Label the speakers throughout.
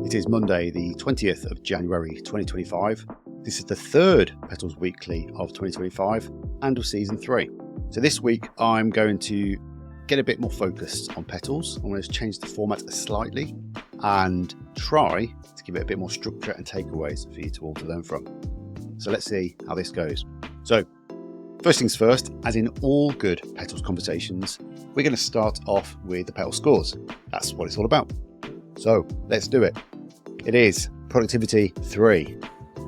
Speaker 1: It is Monday, the 20th of January 2025. This is the third PETALS Weekly of 2025 and of Season 3. So this week I'm going to get a bit more focused on PETALS. I'm going to change the format slightly and try to give it a bit more structure and takeaways for you to all to learn from. So let's see how this goes. So first things first, as in all good PETALS conversations, we're going to start off with the PETALS scores. That's what it's all about. So let's do it. It is productivity 3,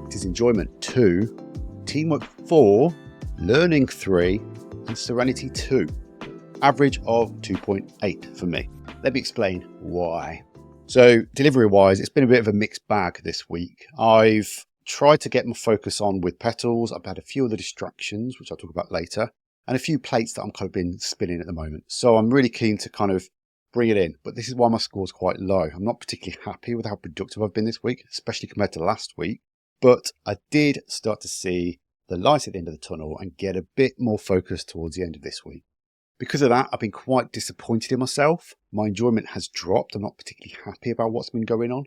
Speaker 1: it is enjoyment 2, teamwork 4, learning 3, and serenity 2. Average of 2.8 for me. Let me explain why. So delivery wise, it's been a bit of a mixed bag this week. I've tried to get my focus on with PETALS. I've had a few other distractions, which I'll talk about later, and a few plates that I'm kind of been spinning at the moment. So I'm really keen to kind of bring it in, but this is why my score's quite low. I'm not particularly happy with how productive I've been this week, especially compared to last week, but I did start to see the light at the end of the tunnel and get a bit more focused towards the end of this week. Because of that, I've been quite disappointed in myself. My enjoyment has dropped. I'm not particularly happy about what's been going on.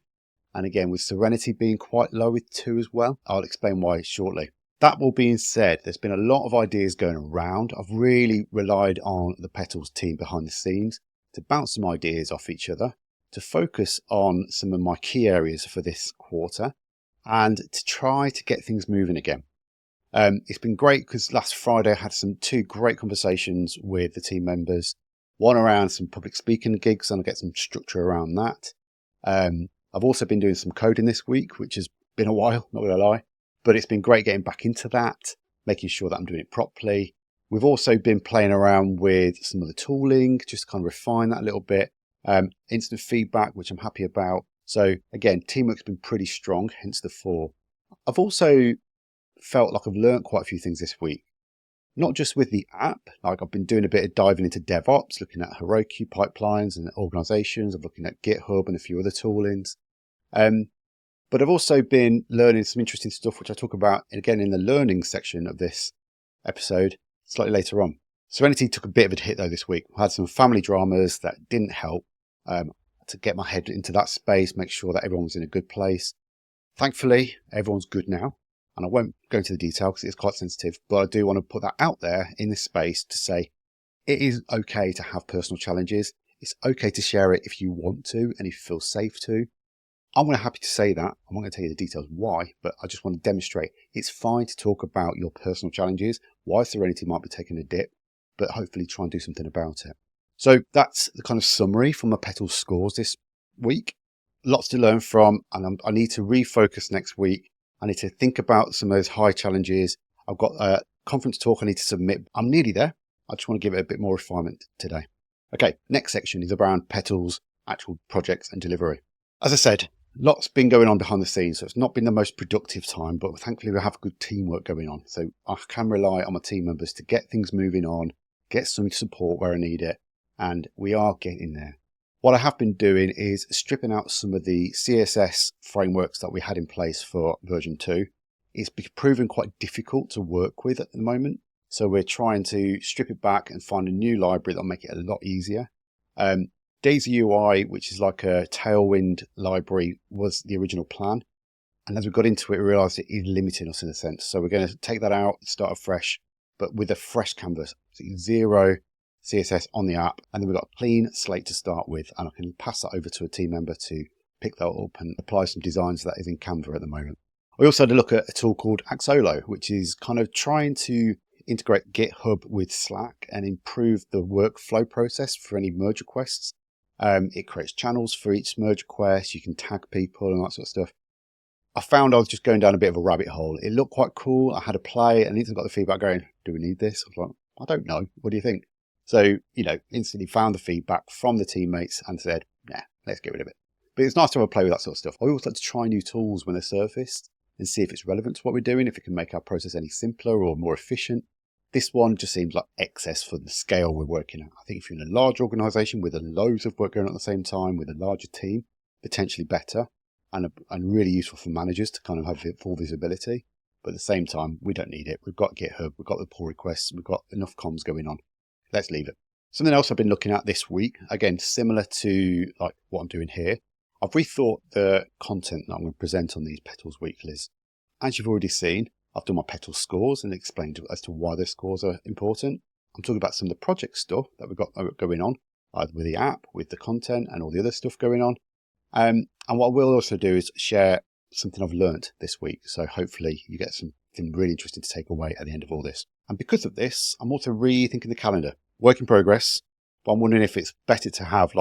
Speaker 1: And again, with Serenity being quite low with 2 as well. I'll explain why shortly. That all being said, there's been a lot of ideas going around. I've really relied on the PETALS team behind the scenes to bounce some ideas off each other, to focus on some of my key areas for this quarter, and to try to get things moving again. It's been great because last Friday I had 2 great conversations with the team members, one around some public speaking gigs, and I'll get some structure around that. I've also been doing some coding this week, which has been a while, not going to lie, but it's been great getting back into that, making sure that I'm doing it properly. We've also been playing around with some of the tooling, just to kind of refine that a little bit. Instant feedback, which I'm happy about. So again, teamwork's been pretty strong, hence the 4. I've also felt like I've learned quite a few things this week. Not just with the app, like I've been doing a bit of diving into DevOps, looking at Heroku pipelines and organizations. I'm looking at GitHub and a few other toolings. But I've also been learning some interesting stuff, which I talk about again in the learning section of this episode slightly later on. Serenity took a bit of a hit though this week. I had some family dramas that didn't help to get my head into that space, make sure that everyone was in a good place. Thankfully, everyone's good now. And I won't go into the detail because it's quite sensitive, but I do want to put that out there in this space to say it is okay to have personal challenges. It's okay to share it if you want to and if you feel safe to. I'm happy to say that. I'm not going to tell you the details why, but I just want to demonstrate it's fine to talk about your personal challenges, why Serenity might be taking a dip, but hopefully try and do something about it. So that's the kind of summary from my PETALS scores this week. Lots to learn from, and I need to refocus next week. I need to think about some of those high challenges. I've got a conference talk I need to submit. I'm nearly there. I just want to give it a bit more refinement today. Okay, next section is around PETALS, actual projects and delivery. As I said, lots been going on behind the scenes, so it's not been the most productive time, but thankfully we have good teamwork going on. So I can rely on my team members to get things moving on, get some support where I need it, and we are getting there. What I have been doing is stripping out some of the CSS frameworks that we had in place for version 2. It's proven quite difficult to work with at the moment, so we're trying to strip it back and find a new library that'll make it a lot easier. Daisy UI, which is like a Tailwind library, was the original plan. And as we got into it, we realized it is limiting us in a sense. So we're going to take that out, start afresh, but with a fresh canvas. So 0 CSS on the app. And then we've got a clean slate to start with. And I can pass that over to a team member to pick that up and apply some designs that is in Canva at the moment. We also had a look at a tool called Axolo, which is kind of trying to integrate GitHub with Slack and improve the workflow process for any merge requests. It creates channels for each merge request. You can tag people and that sort of stuff. I found I was just going down a bit of a rabbit hole. It looked quite cool. I had a play and instantly got the feedback going, do we need this? I was like, I don't know. What do you think? So, instantly found the feedback from the teammates and said, nah, let's get rid of it. But it's nice to have a play with that sort of stuff. I always like to try new tools when they're surfaced and see if it's relevant to what we're doing, if it can make our process any simpler or more efficient. This one just seems like excess for the scale we're working at. I think if you're in a large organisation with loads of work going on at the same time, with a larger team, potentially better and really useful for managers to kind of have full visibility. But at the same time, we don't need it. We've got GitHub, we've got the pull requests, we've got enough comms going on. Let's leave it. Something else I've been looking at this week, again, similar to like what I'm doing here. I've rethought the content that I'm going to present on these Petals Weeklies. As you've already seen, I've done my Petals scores and explained as to why those scores are important. I'm talking about some of the project stuff that we've got going on, either with the app, with the content and all the other stuff going on. And what I will also do is share something I've learned this week. So hopefully you get something really interesting to take away at the end of all this. And because of this, I'm also rethinking the calendar. Work in progress, but I'm wondering if it's better to have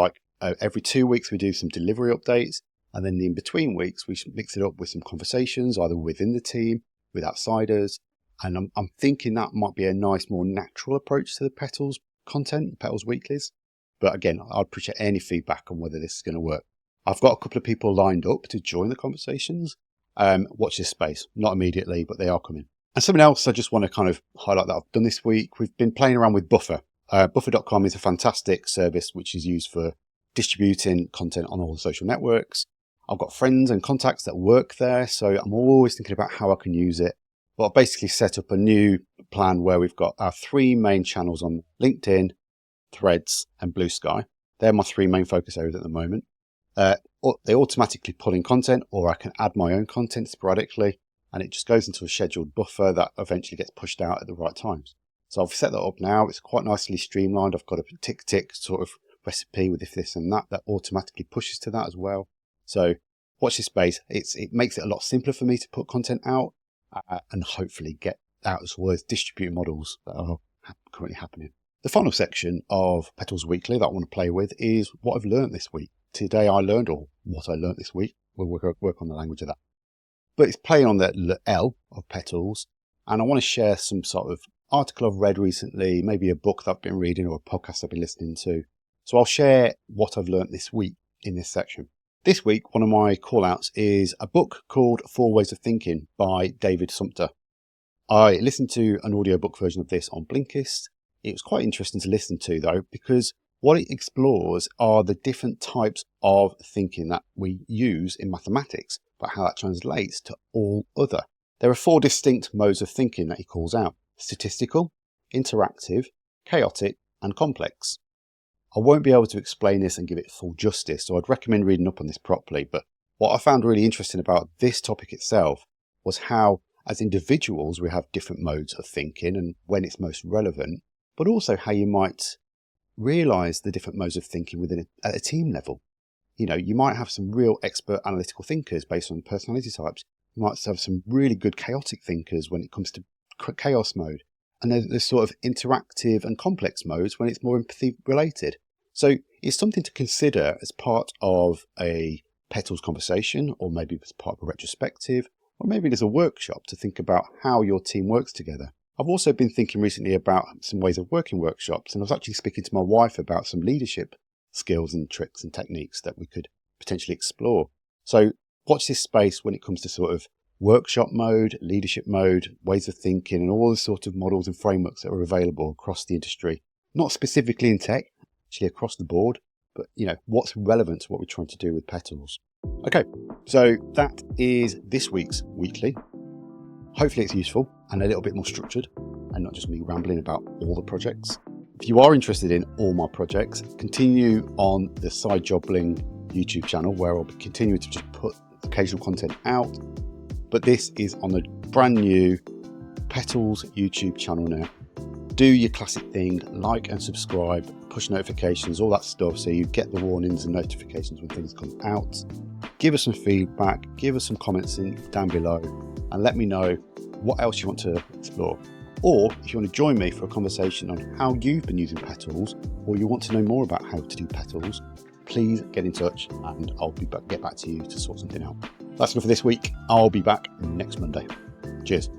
Speaker 1: every 2 weeks we do some delivery updates, and then in between weeks we should mix it up with some conversations either within the team, with outsiders. And I'm thinking that might be a nice, more natural approach to the Petals content, Petals Weeklies. But again, I'd appreciate any feedback on whether this is going to work. I've got a couple of people lined up to join the conversations. Watch this space. Not immediately, but they are coming. And something else I just want to kind of highlight that I've done this week. We've been playing around with Buffer. Buffer.com is a fantastic service which is used for distributing content on all the social networks. I've got friends and contacts that work there, so I'm always thinking about how I can use it. But I've basically set up a new plan where we've got our 3 main channels on LinkedIn, Threads and Blue Sky. They're my 3 main focus areas at the moment. They automatically pull in content, or I can add my own content sporadically, and it just goes into a scheduled buffer that eventually gets pushed out at the right times. So I've set that up now. It's quite nicely streamlined. I've got a tick sort of recipe with if this and that automatically pushes to that as well. So watch this space. It makes it a lot simpler for me to put content out and hopefully get out as well as distributed models that are currently happening. The final section of Petals Weekly that I want to play with is what I've learned this week. Today I learned, or what I learned this week. We'll work on the language of that. But it's playing on the L of Petals, and I want to share some sort of article I've read recently, maybe a book that I've been reading or a podcast I've been listening to. So I'll share what I've learned this week in this section. This week, one of my call-outs is a book called 4 Ways of Thinking by David Sumter. I listened to an audiobook version of this on Blinkist. It was quite interesting to listen to, though, because what it explores are the different types of thinking that we use in mathematics, but how that translates to all other. There are 4 distinct modes of thinking that he calls out: statistical, interactive, chaotic, and complex. I won't be able to explain this and give it full justice, so I'd recommend reading up on this properly. But what I found really interesting about this topic itself was how, as individuals, we have different modes of thinking and when it's most relevant, but also how you might realise the different modes of thinking at a team level. You know, you might have some real expert analytical thinkers based on personality types. You might have some really good chaotic thinkers when it comes to chaos mode. And there's sort of interactive and complex modes when it's more empathy related. So it's something to consider as part of a Petals conversation, or maybe as part of a retrospective, or maybe there's a workshop to think about how your team works together. I've also been thinking recently about some ways of working workshops, and I was actually speaking to my wife about some leadership skills and tricks and techniques that we could potentially explore. So watch this space when it comes to sort of workshop mode, leadership mode, ways of thinking, and all the sort of models and frameworks that are available across the industry. Not specifically in tech, actually across the board, but what's relevant to what we're trying to do with Petals. Okay, so that is this week's weekly. Hopefully it's useful and a little bit more structured and not just me rambling about all the projects. If you are interested in all my projects, continue on the Side Jobbling YouTube channel, where I'll be continuing to just put occasional content out. But this is on the brand new Petals YouTube channel now. Do your classic thing, like and subscribe, push notifications, all that stuff, so you get the warnings and notifications when things come out. Give us some feedback, give us some comments down below, and let me know what else you want to explore. Or if you want to join me for a conversation on how you've been using Petals, or you want to know more about how to do Petals, please get in touch and I'll get back to you to sort something out. That's enough for this week. I'll be back next Monday. Cheers.